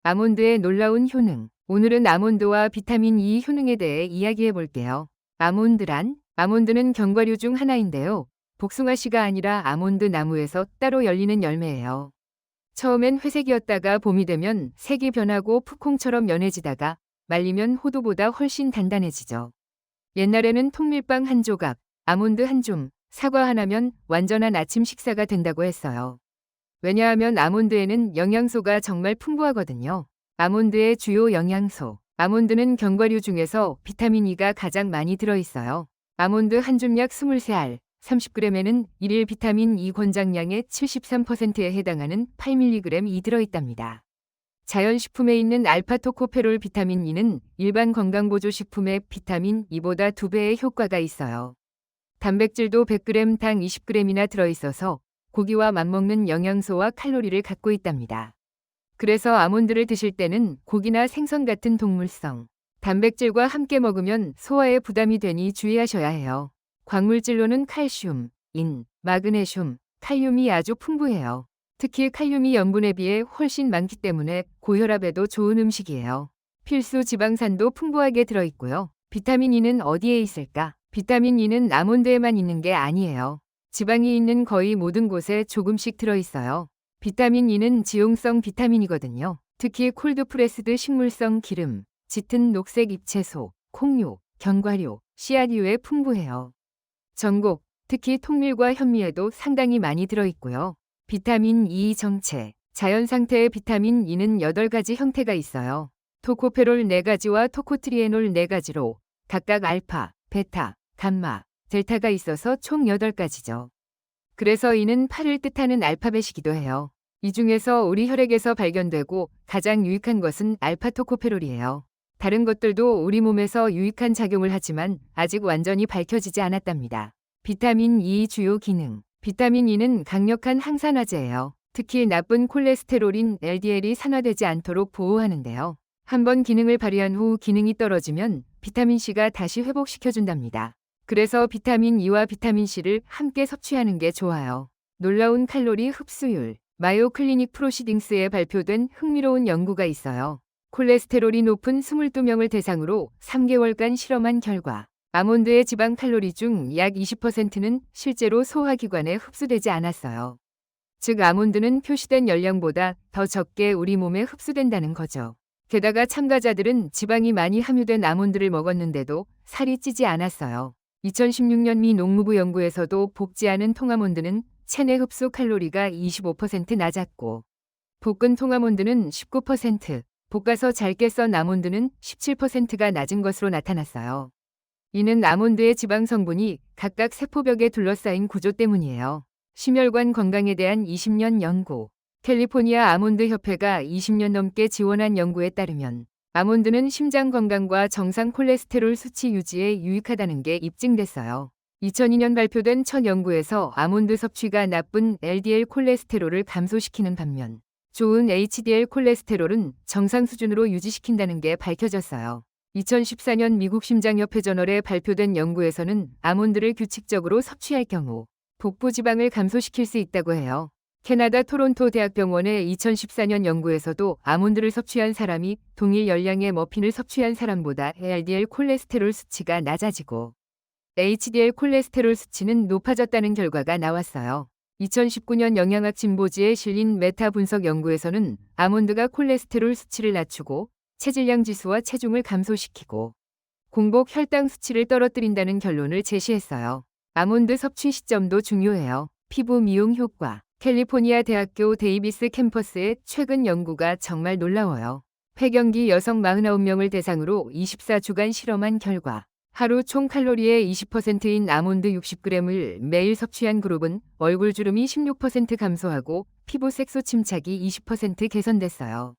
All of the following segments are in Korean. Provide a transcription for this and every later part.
아몬드의 놀라운 효능. 오늘은 아몬드와 비타민 E 효능에 대해 이야기해 볼게요. 아몬드는 견과류 중 하나인데요. 복숭아씨가 아니라 아몬드 나무에서 따로 열리는 열매예요. 처음엔 회색이었다가 봄이 되면 색이 변하고 푸콩처럼 연해지다가 말리면 호두보다 훨씬 단단해지죠. 옛날에는 통밀빵 한 조각, 아몬드 한 줌, 사과 하나면 완전한 아침 식사가 된다고 했어요. 왜냐하면 아몬드에는 영양소가 정말 풍부하거든요. 아몬드의 주요 영양소. 아몬드는 견과류 중에서 비타민 E가 가장 많이 들어있어요. 아몬드 한 줌약 23알, 30g에는 일일 비타민 E 권장량의 73%에 해당하는 8mg이 들어있답니다. 자연식품에 있는 알파토코페롤 비타민 E는 일반 건강보조식품의 비타민 E보다 2배의 효과가 있어요. 단백질도 100g 당 20g이나 들어있어서 고기와 맞먹는 영양소와 칼로리를 갖고 있답니다. 그래서 아몬드를 드실 때는 고기나 생선 같은 동물성, 단백질과 함께 먹으면 소화에 부담이 되니 주의하셔야 해요. 광물질로는 칼슘, 인, 마그네슘, 칼륨이 아주 풍부해요. 특히 칼륨이 염분에 비해 훨씬 많기 때문에 고혈압에도 좋은 음식이에요. 필수 지방산도 풍부하게 들어있고요. 비타민 E는 어디에 있을까? 비타민 E는 아몬드에만 있는 게 아니에요. 지방이 있는 거의 모든 곳에 조금씩 들어있어요. 비타민 E는 지용성 비타민이거든요. 특히 콜드프레스드 식물성 기름, 짙은 녹색 잎채소, 콩류, 견과류, 씨앗류에 풍부해요. 전곡, 특히 통밀과 현미에도 상당히 많이 들어있고요. 비타민 E 정체. 자연 상태의 비타민 E는 8가지 형태가 있어요. 토코페롤 4가지와 토코트리에놀 4가지로 각각 알파, 베타, 감마, 델타가 있어서 총 8가지죠. 그래서 E는 8을 뜻하는 알파벳이기도 해요. 이 중에서 우리 혈액에서 발견되고 가장 유익한 것은 알파토코페롤이에요. 다른 것들도 우리 몸에서 유익한 작용을 하지만 아직 완전히 밝혀지지 않았답니다. 비타민 E 주요 기능. 비타민 E는 강력한 항산화제예요. 특히 나쁜 콜레스테롤인 LDL이 산화되지 않도록 보호하는데요. 한번 기능을 발휘한 후 기능이 떨어지면 비타민 C가 다시 회복시켜준답니다. 그래서 비타민 E와 비타민 C를 함께 섭취하는 게 좋아요. 놀라운 칼로리 흡수율. 마요 클리닉 프로시딩스에 발표된 흥미로운 연구가 있어요. 콜레스테롤이 높은 22명을 대상으로 3개월간 실험한 결과 아몬드의 지방 칼로리 중 약 20%는 실제로 소화기관에 흡수되지 않았어요. 즉 아몬드는 표시된 열량보다 더 적게 우리 몸에 흡수된다는 거죠. 게다가 참가자들은 지방이 많이 함유된 아몬드를 먹었는데도 살이 찌지 않았어요. 2016년 미 농무부 연구에서도 볶지 않은 통아몬드는 체내 흡수 칼로리가 25% 낮았고 볶은 통아몬드는 19%, 볶아서 잘게 썬 아몬드는 17%가 낮은 것으로 나타났어요. 이는 아몬드의 지방 성분이 각각 세포벽에 둘러싸인 구조 때문이에요. 심혈관 건강에 대한 20년 연구. 캘리포니아 아몬드 협회가 20년 넘게 지원한 연구에 따르면 아몬드는 심장 건강과 정상 콜레스테롤 수치 유지에 유익하다는 게 입증됐어요. 2002년 발표된 첫 연구에서 아몬드 섭취가 나쁜 LDL 콜레스테롤을 감소시키는 반면 좋은 HDL 콜레스테롤은 정상 수준으로 유지시킨다는 게 밝혀졌어요. 2014년 미국 심장협회 저널에 발표된 연구에서는 아몬드를 규칙적으로 섭취할 경우 복부 지방을 감소시킬 수 있다고 해요. 캐나다 토론토 대학병원의 2014년 연구에서도 아몬드를 섭취한 사람이 동일 열량의 머핀을 섭취한 사람보다 LDL 콜레스테롤 수치가 낮아지고 HDL 콜레스테롤 수치는 높아졌다는 결과가 나왔어요. 2019년 영양학 진보지에 실린 메타 분석 연구에서는 아몬드가 콜레스테롤 수치를 낮추고 체질량 지수와 체중을 감소시키고 공복 혈당 수치를 떨어뜨린다는 결론을 제시했어요. 아몬드 섭취 시점도 중요해요. 피부 미용 효과. 캘리포니아 대학교 데이비스 캠퍼스의 최근 연구가 정말 놀라워요. 폐경기 여성 49명을 대상으로 24주간 실험한 결과 하루 총 칼로리의 20%인 아몬드 60g을 매일 섭취한 그룹은 얼굴 주름이 16% 감소하고 피부 색소 침착이 20% 개선됐어요.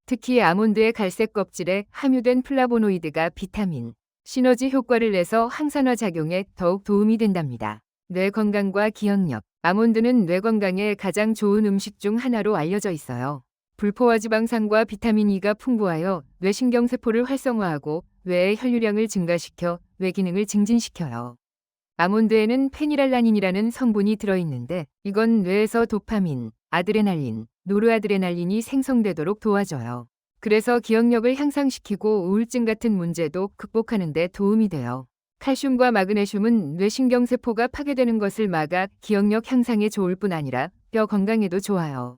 특히 아몬드의 갈색 껍질에 함유된 플라보노이드가 비타민, 시너지 효과를 내서 항산화 작용에 더욱 도움이 된답니다. 뇌 건강과 기억력. 아몬드는 뇌 건강에 가장 좋은 음식 중 하나로 알려져 있어요. 불포화 지방산과 비타민 E가 풍부하여 뇌신경세포를 활성화하고 뇌의 혈류량을 증가시켜 뇌 기능을 증진시켜요. 아몬드에는 페니랄라닌이라는 성분이 들어있는데 이건 뇌에서 도파민, 아드레날린, 노르아드레날린이 생성되도록 도와줘요. 그래서 기억력을 향상시키고 우울증 같은 문제도 극복하는 데 도움이 돼요. 칼슘과 마그네슘은 뇌신경세포가 파괴되는 것을 막아 기억력 향상에 좋을 뿐 아니라 뼈 건강에도 좋아요.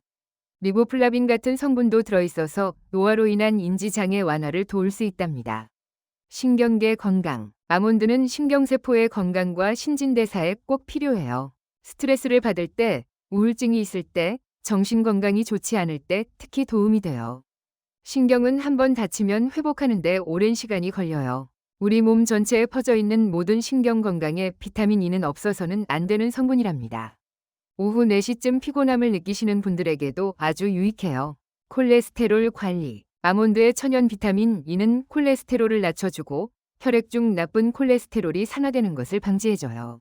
리보플라빈 같은 성분도 들어있어서 노화로 인한 인지장애 완화를 도울 수 있답니다. 신경계 건강. 아몬드는 신경세포의 건강과 신진대사에 꼭 필요해요. 스트레스를 받을 때, 우울증이 있을 때, 정신건강이 좋지 않을 때 특히 도움이 돼요. 신경은 한번 다치면 회복하는 데 오랜 시간이 걸려요. 우리 몸 전체에 퍼져 있는 모든 신경 건강에 비타민 E는 없어서는 안 되는 성분이랍니다. 오후 4시쯤 피곤함을 느끼시는 분들에게도 아주 유익해요. 콜레스테롤 관리. 아몬드의 천연 비타민 E는 콜레스테롤을 낮춰주고 혈액 중 나쁜 콜레스테롤이 산화되는 것을 방지해줘요.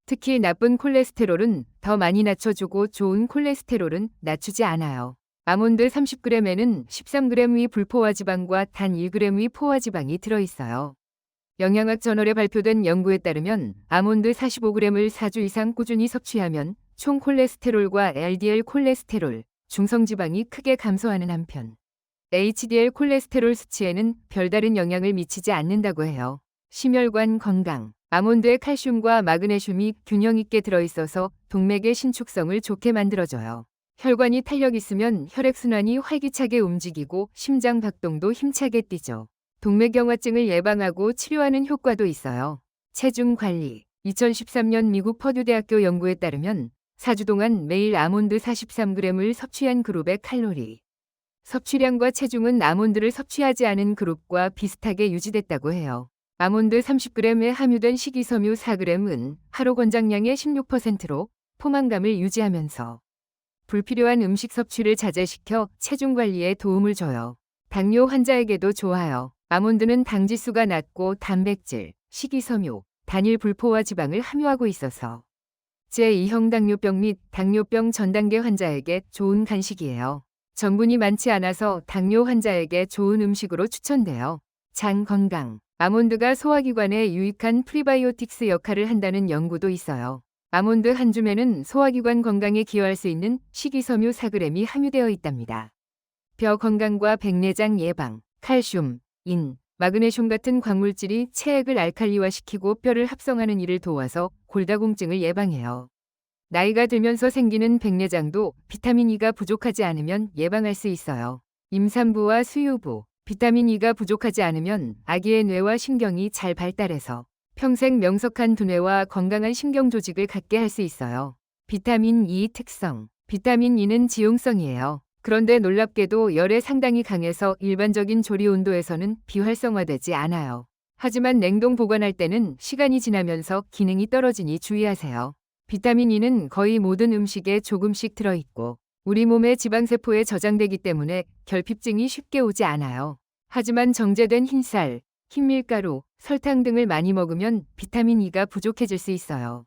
특히 나쁜 콜레스테롤은 더 많이 낮춰주고 좋은 콜레스테롤은 낮추지 않아요. 아몬드 30g에는 13g의 불포화지방과 단 1g의 포화지방이 들어있어요. 영양학 저널에 발표된 연구에 따르면 아몬드 45g을 4주 이상 꾸준히 섭취하면 총 콜레스테롤과 LDL 콜레스테롤, 중성지방이 크게 감소하는 한편 HDL 콜레스테롤 수치에는 별다른 영향을 미치지 않는다고 해요. 심혈관 건강. 아몬드에 칼슘과 마그네슘이 균형 있게 들어있어서 동맥의 신축성을 좋게 만들어줘요. 혈관이 탄력 있으면 혈액순환이 활기차게 움직이고 심장 박동도 힘차게 뛰죠. 동맥경화증을 예방하고 치료하는 효과도 있어요. 체중 관리. 2013년 미국 퍼듀대학교 연구에 따르면 4주 동안 매일 아몬드 43g을 섭취한 그룹의 칼로리 섭취량과 체중은 아몬드를 섭취하지 않은 그룹과 비슷하게 유지됐다고 해요. 아몬드 30g에 함유된 식이섬유 4g은 하루 권장량의 16%로 포만감을 유지하면서 불필요한 음식 섭취를 자제시켜 체중 관리에 도움을 줘요. 당뇨 환자에게도 좋아요. 아몬드는 당지수가 낮고 단백질, 식이섬유, 단일 불포화 지방을 함유하고 있어서 제2형 당뇨병 및 당뇨병 전 단계 환자에게 좋은 간식이에요. 전분이 많지 않아서 당뇨 환자에게 좋은 음식으로 추천돼요. 장 건강. 아몬드가 소화기관에 유익한 프리바이오틱스 역할을 한다는 연구도 있어요. 아몬드 한 줌에는 소화기관 건강에 기여할 수 있는 식이섬유 4g이 함유되어 있답니다. 뼈 건강과 백내장 예방, 칼슘, 인, 마그네슘 같은 광물질이 체액을 알칼리화시키고 뼈를 합성하는 일을 도와서 골다공증을 예방해요. 나이가 들면서 생기는 백내장도 비타민 E가 부족하지 않으면 예방할 수 있어요. 임산부와 수유부, 비타민 E가 부족하지 않으면 아기의 뇌와 신경이 잘 발달해서 평생 명석한 두뇌와 건강한 신경 조직을 갖게 할 수 있어요. 비타민 E 특성. 비타민 E는 지용성이에요. 그런데 놀랍게도 열에 상당히 강해서 일반적인 조리 온도에서는 비활성화되지 않아요. 하지만 냉동 보관할 때는 시간이 지나면서 기능이 떨어지니 주의하세요. 비타민 E는 거의 모든 음식에 조금씩 들어있고 우리 몸의 지방세포에 저장되기 때문에 결핍증이 쉽게 오지 않아요. 하지만 정제된 흰쌀, 흰밀가루, 설탕 등을 많이 먹으면 비타민 E가 부족해질 수 있어요.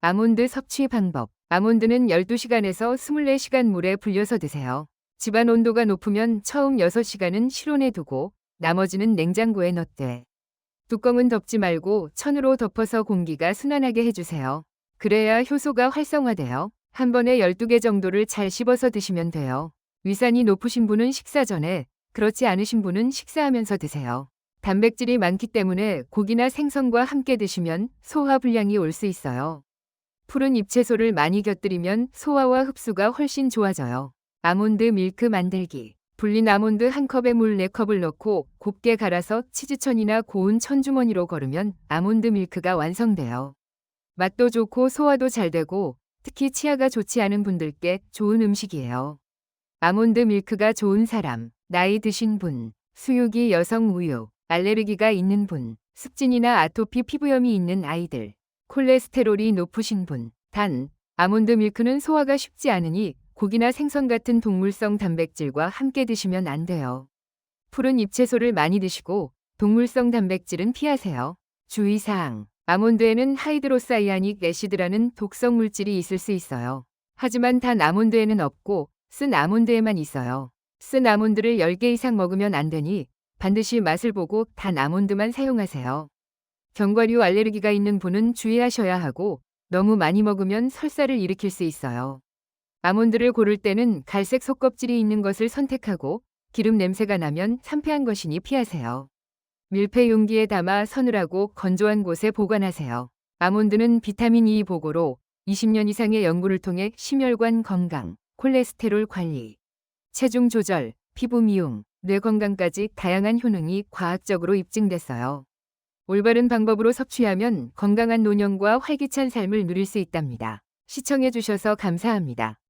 아몬드 섭취 방법. 아몬드는 12시간에서 24시간 물에 불려서 드세요. 집안 온도가 높으면 처음 6시간은 실온에 두고 나머지는 냉장고에 넣되 뚜껑은 덮지 말고 천으로 덮어서 공기가 순환하게 해주세요. 그래야 효소가 활성화돼요. 한 번에 12개 정도를 잘 씹어서 드시면 돼요. 위산이 높으신 분은 식사 전에, 그렇지 않으신 분은 식사하면서 드세요. 단백질이 많기 때문에 고기나 생선과 함께 드시면 소화 불량이 올 수 있어요. 푸른 잎채소를 많이 곁들이면 소화와 흡수가 훨씬 좋아져요. 아몬드 밀크 만들기. 불린 아몬드 한 컵에 물 4컵을 넣고 곱게 갈아서 치즈천이나 고운 천주머니로 걸으면 아몬드 밀크가 완성돼요. 맛도 좋고 소화도 잘 되고 특히 치아가 좋지 않은 분들께 좋은 음식이에요. 아몬드 밀크가 좋은 사람, 나이 드신 분, 수유기 여성 우유, 알레르기가 있는 분, 습진이나 아토피 피부염이 있는 아이들, 콜레스테롤이 높으신 분. 단, 아몬드 밀크는 소화가 쉽지 않으니 고기나 생선 같은 동물성 단백질과 함께 드시면 안 돼요. 푸른 잎채소를 많이 드시고 동물성 단백질은 피하세요. 주의사항. 아몬드에는 하이드로사이아닉 애시드라는 독성 물질이 있을 수 있어요. 하지만 단 아몬드에는 없고 쓴 아몬드에만 있어요. 쓴 아몬드를 10개 이상 먹으면 안 되니 반드시 맛을 보고 단 아몬드만 사용하세요. 견과류 알레르기가 있는 분은 주의하셔야 하고 너무 많이 먹으면 설사를 일으킬 수 있어요. 아몬드를 고를 때는 갈색 속껍질이 있는 것을 선택하고 기름 냄새가 나면 상폐한 것이니 피하세요. 밀폐 용기에 담아 서늘하고 건조한 곳에 보관하세요. 아몬드는 비타민 E 보고로 20년 이상의 연구를 통해 심혈관 건강, 콜레스테롤 관리, 체중 조절, 피부 미용, 뇌 건강까지 다양한 효능이 과학적으로 입증됐어요. 올바른 방법으로 섭취하면 건강한 노년과 활기찬 삶을 누릴 수 있답니다. 시청해 주셔서 감사합니다.